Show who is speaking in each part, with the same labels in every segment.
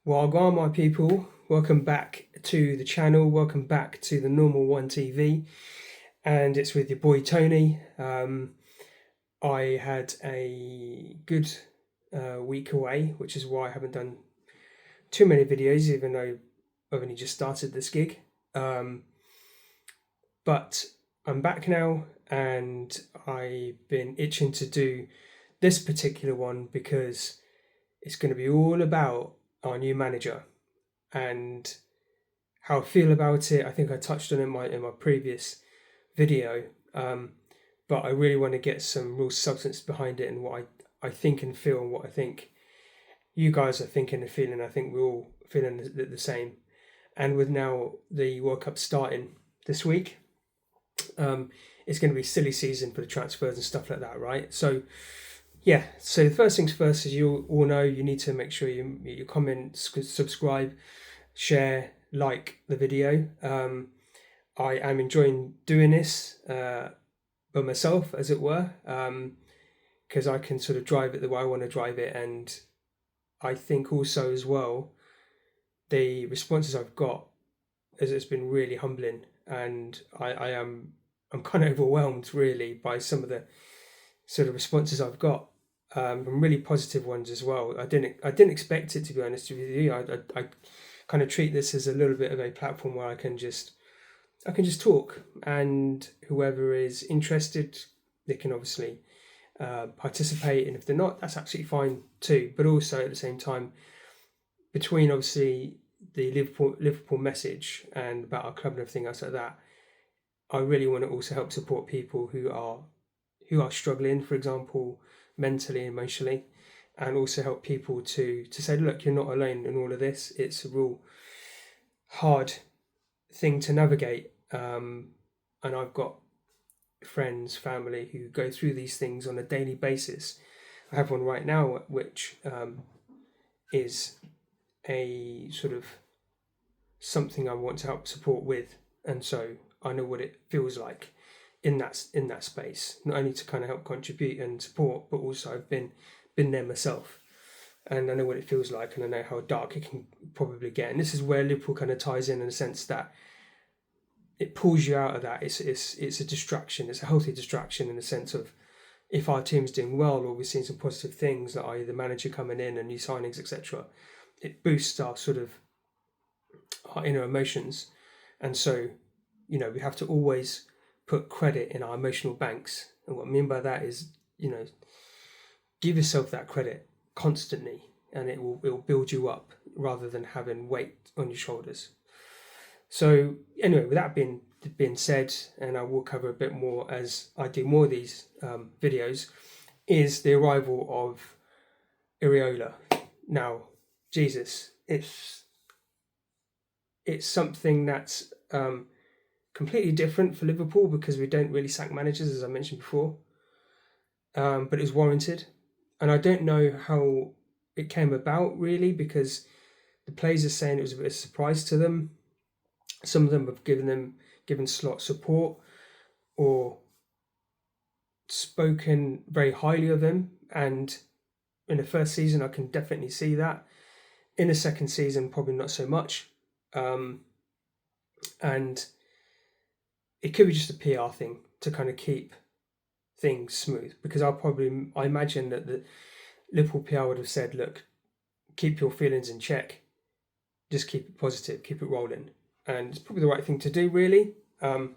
Speaker 1: Wagwan, my people, welcome back to the channel, welcome back to the Normal One TV, and it's with your boy Tony. I had a good week away, which is why I haven't done too many videos, even though I've only just started this gig. But I'm back now, and I've been itching to do this particular one because it's going to be all about our new manager and how I feel about it. I think I touched on it in my previous video, but I really want to get some real substance behind it and what I think and feel, and what I think you guys are thinking and feeling. I think we're all feeling the same. And with now the World Cup starting this week, it's going to be silly season for the transfers and stuff like that, right? So yeah, so the first things first, as you all know, you need to make sure you comment, subscribe, share, like the video. I am enjoying doing this by myself, as it were, because I can sort of drive it the way I want to drive it. And I think also as well, the responses I've got, it's been really humbling, and I'm kind of overwhelmed really by some of the sort of responses I've got, from really positive ones as well. I didn't expect it, to be honest with you. I kind of treat this as a little bit of a platform where I can just talk, and whoever is interested, they can obviously participate, and if they're not, that's absolutely fine too. But also at the same time, between obviously the Liverpool message and about our club and everything else like that, I really want to also help support people who are struggling, for example, mentally, emotionally, and also help people to say, look, you're not alone in all of this. It's a real hard thing to navigate, and I've got friends, family who go through these things on a daily basis. I have one right now, which is a sort of something I want to help support with, and so I know what it feels like in that space, not only to kind of help contribute and support, but also I've been there myself, and I know what it feels like, and I know how dark it can probably get. And this is where Liverpool kind of ties in a sense that it pulls you out of that. It's a distraction. It's a healthy distraction in the sense of, if our team's doing well, or we're seeing some positive things, that i.e. the manager coming in and new signings, etc., it boosts our sort of our inner emotions. And so, we have to always put credit in our emotional banks. And what I mean by that is, give yourself that credit constantly, and it will build you up rather than having weight on your shoulders. So anyway, with that being said, and I will cover a bit more as I do more of these videos, is the arrival of Iraola. Now, Jesus, it's something that's completely different for Liverpool, because we don't really sack managers, as I mentioned before, but it was warranted. And I don't know how it came about really, because the players are saying it was a bit of a surprise to them. Some of them have given Slot support or spoken very highly of him, and in the first season I can definitely see that. In the second season, probably not so much, and it could be just a PR thing to kind of keep things smooth, because I imagine that the Liverpool PR would have said, look, keep your feelings in check, just keep it positive, keep it rolling. And it's probably the right thing to do, really. It'd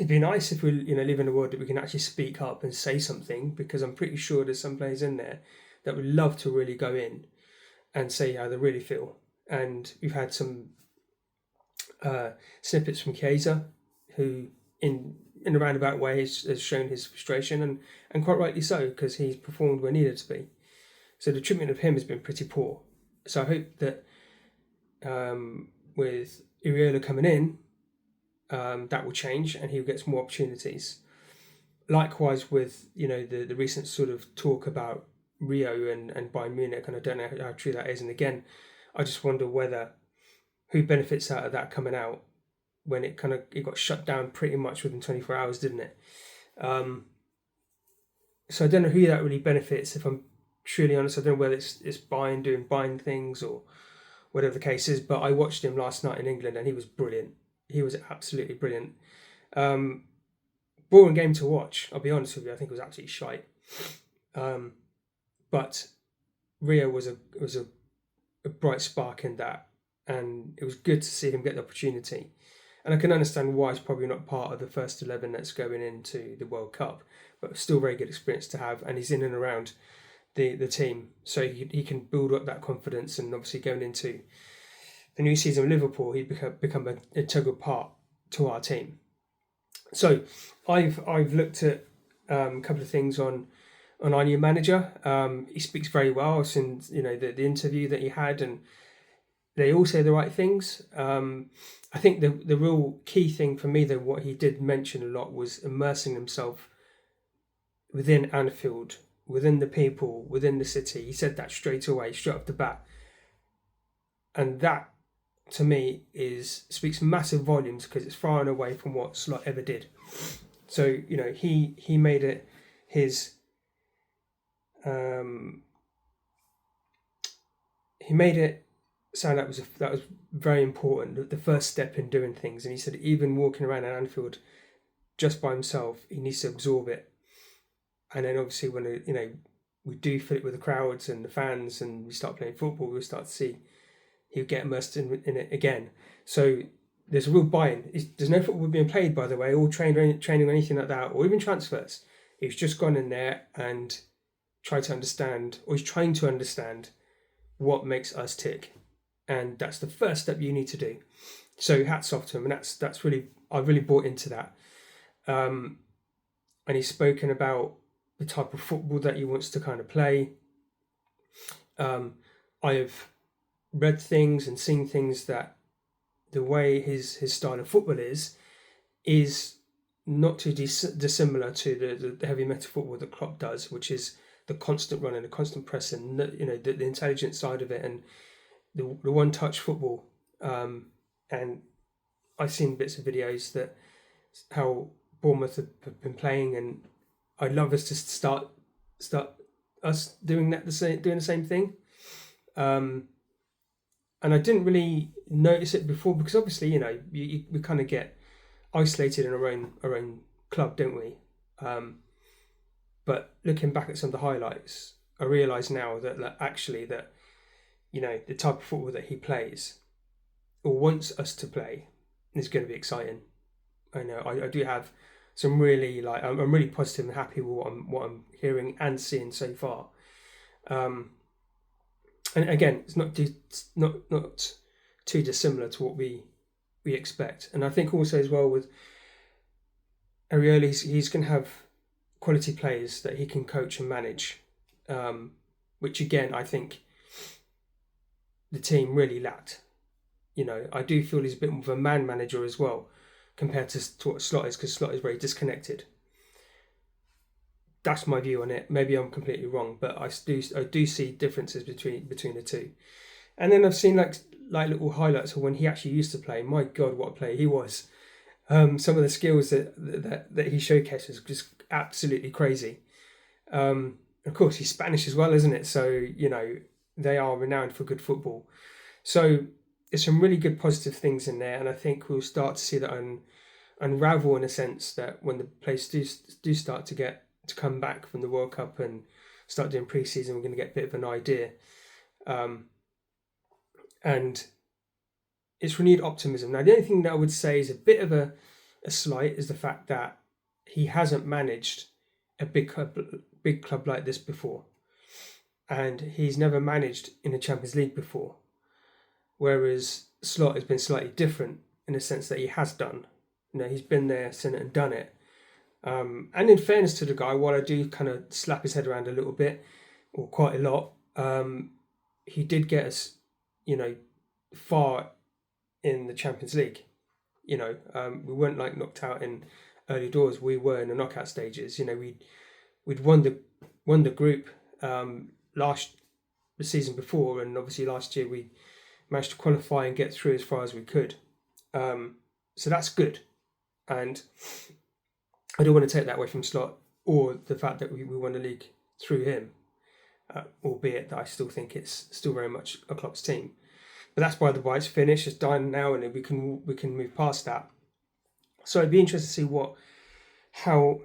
Speaker 1: be nice if we live in a world that we can actually speak up and say something, because I'm pretty sure there's some players in there that would love to really go in and say how they really feel. And we've had some snippets from Chiesa, who in a roundabout way has shown his frustration, and quite rightly so, because he's performed where needed to be. So the treatment of him has been pretty poor. So I hope that with Iraola coming in, that will change and he gets more opportunities. Likewise with the recent sort of talk about Rio and Bayern Munich, and I don't know how true that is. And again, I just wonder who benefits out of that coming out, when it got shut down pretty much within 24 hours, didn't it? So I don't know who that really benefits, if I'm truly honest. I don't know whether it's doing buying things or whatever the case is, but I watched him last night in England and he was brilliant. He was absolutely brilliant. Boring game to watch, I'll be honest with you. I think it was absolutely shite. But Rio was a bright spark in that, and it was good to see him get the opportunity. And I can understand why he's probably not part of the first 11 that's going into the World Cup, but still very good experience to have. And he's in and around the team, so he can build up that confidence. And obviously going into the new season with Liverpool, he'd become an integral part to our team. So I've looked at a couple of things on our new manager. He speaks very well. I've seen the interview that he had, and they all say the right things. I think the real key thing for me, though, what he did mention a lot was immersing himself within Anfield, within the people, within the city. He said that straight away, straight off the bat. And that, to me, speaks massive volumes, because it's far and away from what Slot ever did. So, he made it his... he made it sound that was very important, the first step in doing things. And he said even walking around at Anfield just by himself, he needs to absorb it. And then obviously when we do fill it with the crowds and the fans and we start playing football, we'll start to see he'll get immersed in it again. So there's a real buy-in. There's no football being played, by the way, or training or anything like that, or even transfers. He's just gone in there and tried to understand, or he's trying to understand what makes us tick. And that's the first step you need to do. So hats off to him, and that's really, I've really bought into that. And he's spoken about the type of football that he wants to kind of play. I have read things and seen things that the way his style of football is not too dissimilar to the heavy metal football that Klopp does, which is the constant running, the constant pressing, the intelligent side of it, and the one-touch football. And I've seen bits of videos that how Bournemouth have been playing, and I'd love us to start us doing the same thing. And I didn't really notice it before, because obviously we kind of get isolated in our own club, don't we? But looking back at some of the highlights, I realise now that actually the type of football that he plays or wants us to play is going to be exciting. I know I do have some really I'm really positive and happy with what I'm hearing and seeing so far. And again, it's not too dissimilar to what we expect. And I think also as well with Iraola, he's going to have quality players that he can coach and manage, which again I think the team really lacked. I do feel he's a bit more of a man manager as well compared to what Slot is, because Slot is very disconnected. That's my view on it. Maybe I'm completely wrong, but I do see differences between the two. And then I've seen like little highlights of when he actually used to play. My God, what a player he was! Some of the skills that he showcased is just absolutely crazy. Of course, he's Spanish as well, isn't it? So they are renowned for good football. So there's some really good positive things in there, and I think we'll start to see that unravel in a sense, that when the players do start to come back from the World Cup and start doing pre-season, we're going to get a bit of an idea. And it's renewed optimism. Now, the only thing that I would say is a bit of a slight is the fact that he hasn't managed a big club like this before. And he's never managed in a Champions League before. Whereas Slot has been slightly different in the sense that he has done. He's been there, seen it and done it. And in fairness to the guy, while I do kind of slap his head around a little bit, or quite a lot, he did get us, far in the Champions League. We weren't knocked out in early doors. We were in the knockout stages. We'd won the group the season before, and obviously last year we managed to qualify and get through as far as we could. So that's good, and I don't want to take that away from Slot or the fact that we won the league through him. albeit that I still think it's still very much a Klopp's team. But that's by the way, it's finished, it's done now, and we can move past that. So it'd be interesting to see how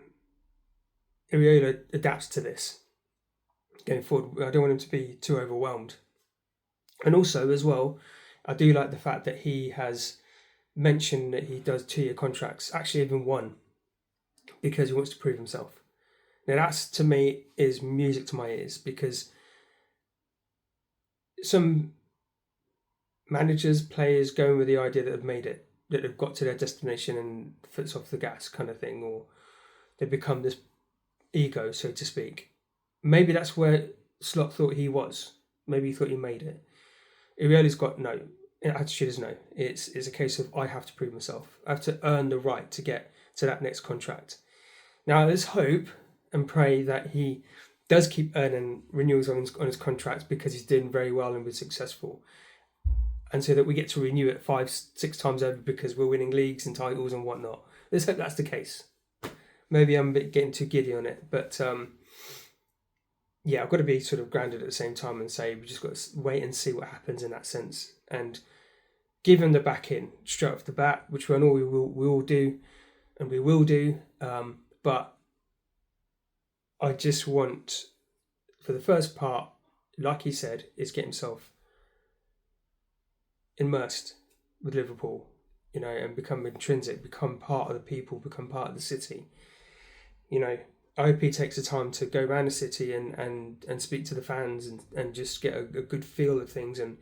Speaker 1: Iraola adapts to this going forward. I don't want him to be too overwhelmed. And also, as well, I do like the fact that he has mentioned that he does 2-year contracts, actually even one, because he wants to prove himself. Now that's, to me, is music to my ears, because some managers, players going with the idea that they've made it, that they've got to their destination and foot's off the gas kind of thing, or they become this ego, so to speak. Maybe that's where Slot thought he was. Maybe he thought he made it. Iraola's got no. Attitude is no. It's a case of I have to prove myself. I have to earn the right to get to that next contract. Now let's hope and pray that he does keep earning renewals on his contracts, because he's doing very well and was successful. And so that we get to renew it 5-6 times over because we're winning leagues and titles and whatnot. Let's hope that's the case. Maybe I'm a bit getting too giddy on it, but yeah, I've got to be sort of grounded at the same time and say we just got to wait and see what happens in that sense, and give him the back in straight off the bat, which I know we will do, and we will do. But I just want, for the first part, like he said, is get himself immersed with Liverpool, and become intrinsic, become part of the people, become part of the city. I hope he takes the time to go around the city and speak to the fans and just get a good feel of things, and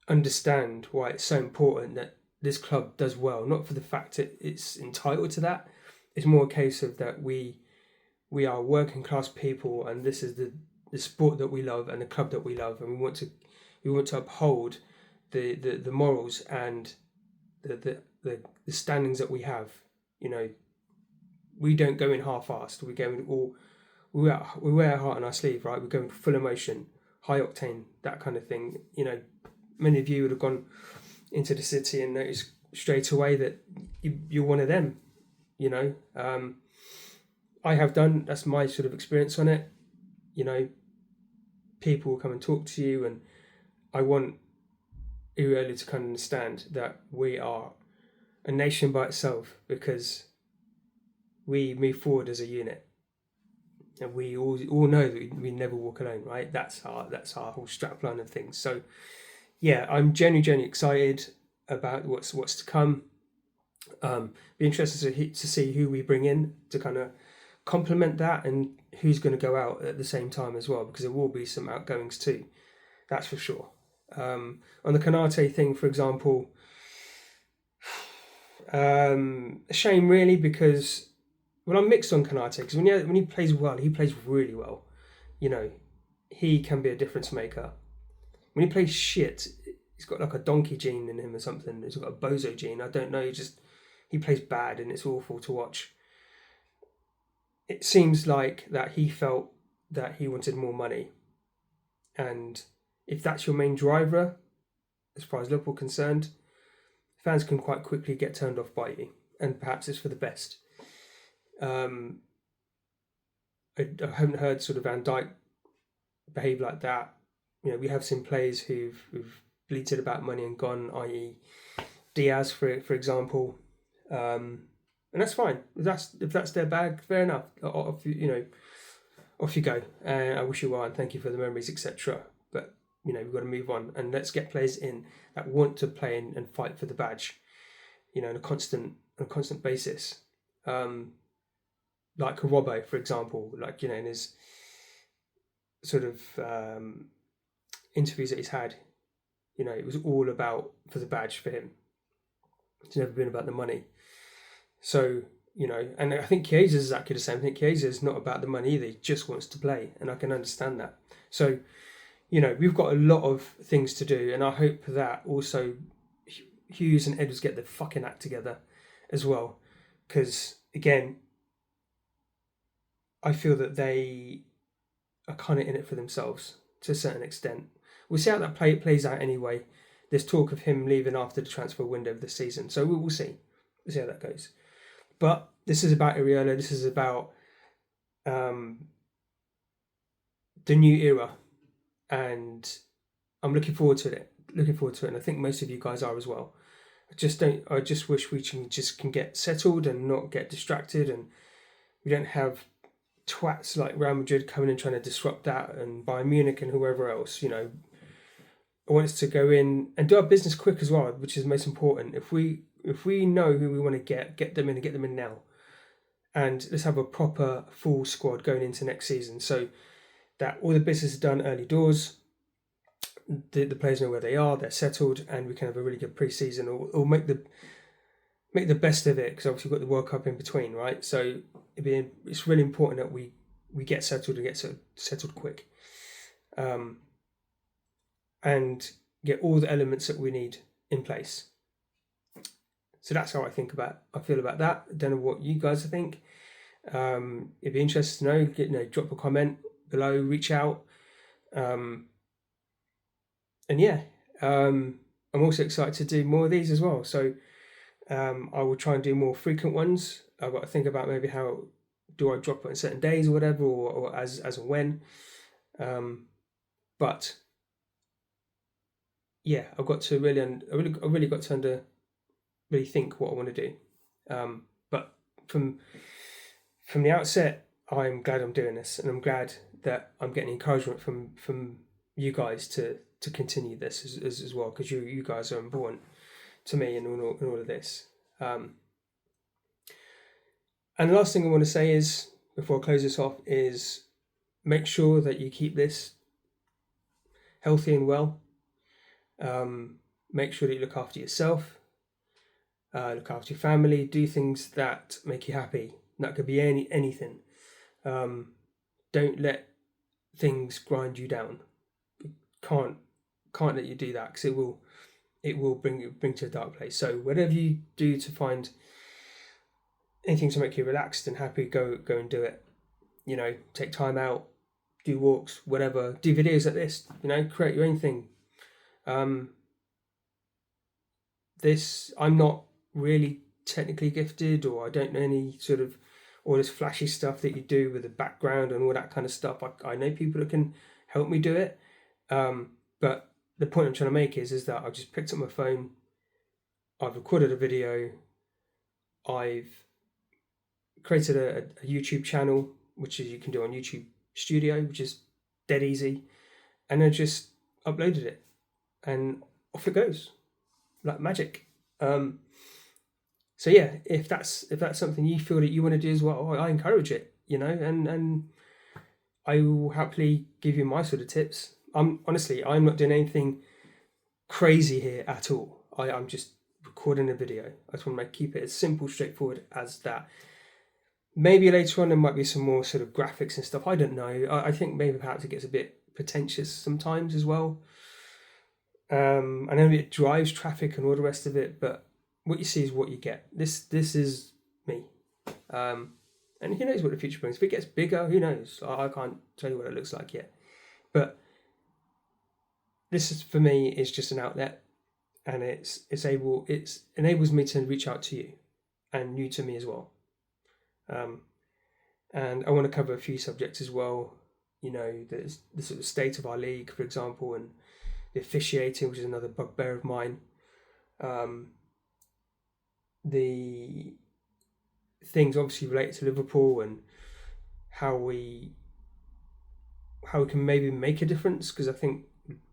Speaker 1: understand why it's so important that this club does well. Not for the fact that it's entitled to that. It's more a case of that we are working class people, and this is the sport that we love and the club that we love, and we want to uphold the morals and the standings that we have. We don't go in half-assed. We go in all. We wear our heart on our sleeve, right? We go in full emotion, high octane, that kind of thing. Many of you would have gone into the city and noticed straight away that you're one of them. I have done. That's my sort of experience on it. People will come and talk to you, and I want Iraola to kind of understand that we are a nation by itself, because we move forward as a unit, and we all know that we never walk alone, right? That's our whole strapline of things. So yeah, I'm genuinely excited about what's to come. Be interested to see who we bring in to kind of complement that, and who's going to go out at the same time as well, because there will be some outgoings too, that's for sure. On the Konate thing, for example, a shame really, because I'm mixed on Konate, because when he plays well, he plays really well. He can be a difference maker. When he plays shit, he's got like a donkey gene in him or something. He's got a bozo gene. I don't know. He plays bad, and it's awful to watch. It seems like that he felt that he wanted more money, and if that's your main driver, as far as Liverpool concerned, fans can quite quickly get turned off by you, and perhaps it's for the best. I haven't heard sort of Van Dijk behave like that. We have seen players who've bleated about money and gone, i.e. Diaz, for example, and that's fine. If that's their bag, fair enough. Off you go. I wish you well, and thank you for the memories, etc. But we've got to move on, and let's get players in that want to play and fight for the badge, on a constant basis. Like Robbo, for example, in his sort of interviews that he's had, it was all about for the badge for him. It's never been about the money. So, and I think Chiesa is exactly the same. I think Chiesa is not about the money either. He just wants to play, and I can understand that. So, we've got a lot of things to do, and I hope that also Hughes and Edwards get the fucking act together as well. Because, again, I feel that they are kind of in it for themselves to a certain extent. We'll see how that plays out anyway. There's talk of him leaving after the transfer window of the season. So we'll see. We'll see how that goes. But this is about Iraola. This is about the new era, and I'm looking forward to it. And I think most of you guys are as well. I just wish we can get settled and not get distracted, and we don't have twats like Real Madrid coming and trying to disrupt that, and Bayern Munich and whoever else. I want us to go in and do our business quick as well, which is most important. If we know who we want to get them in and get them in now, and let's have a proper full squad going into next season, so that all the business is done early doors. The players know where they are, they're settled, and we can have a really good pre-season, or make the best of it, because obviously we've got the World Cup in between, right? So it's really important that we get settled and get settled quick, and get all the elements that we need in place. So that's how I feel about that. I don't know what you guys think. It'd be interesting to know. Drop a comment below, reach out. And yeah, I'm also excited to do more of these as well. So I will try and do more frequent ones. I've got to think about maybe how do I drop it on certain days or whatever, or as and when. But yeah, I've got to really got to really think what I want to do. But from the outset, I'm glad I'm doing this, and I'm glad that I'm getting encouragement from you guys to continue this as well, because you guys are important to me in all of this. And the last thing I want to say is, before I close this off, is make sure that you keep this healthy and well. Make sure that you look after yourself, look after your family, do things that make you happy. That could be anything. Don't let things grind you down. Can't let you do that, because it will bring you to a dark place. So whatever you do to find anything to make you relaxed and happy, go and do it. Take time out, do walks, whatever, do videos like this, create your own thing. I'm not really technically gifted, or I don't know any sort of all this flashy stuff that you do with the background and all that kind of stuff. I know people that can help me do it. But the point I'm trying to make is that I've just picked up my phone, I've recorded a video, I've created a YouTube channel, which you can do on YouTube Studio, which is dead easy, and I just uploaded it, and off it goes like magic. So yeah, if that's something you feel that you want to do as well, I encourage it, and I will happily give you my sort of tips. I'm not doing anything crazy here at all. I'm just recording a video. I just want to keep it as simple, straightforward as that. Maybe later on there might be some more sort of graphics and stuff. I don't know. I think maybe perhaps it gets a bit pretentious sometimes as well. I know it drives traffic and all the rest of it, but what you see is what you get. This is me. And who knows what the future brings. If it gets bigger, who knows? I can't tell you what it looks like yet. But this is, for me, is just an outlet, and it enables me to reach out to you, and you to me as well. And I want to cover a few subjects as well. The sort of state of our league, for example, and the officiating, which is another bugbear of mine. The things obviously related to Liverpool, and how we can maybe make a difference, because I think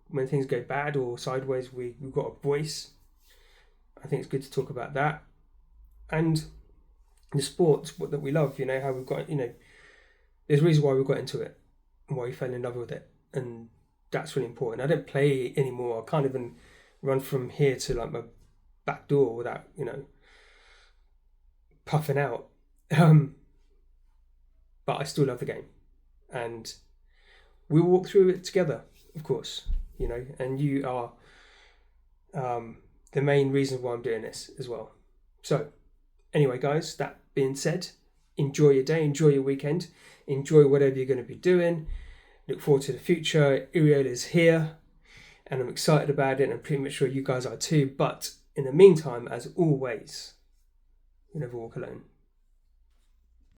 Speaker 1: when things go bad or sideways, we've got a voice. I think it's good to talk about that. And the sports that we love, how we've got, there's a reason why we got into it and why we fell in love with it. And that's really important. I don't play anymore. I can't even run from here to like my back door without, puffing out. But I still love the game. And we walk through it together, of course, and you are the main reason why I'm doing this as well. So anyway, guys, that being said, enjoy your day, enjoy your weekend, enjoy whatever you're going to be doing. Look forward to the future. Iraola is here, and I'm excited about it, and I'm pretty much sure you guys are too. But in the meantime, as always, you never walk alone.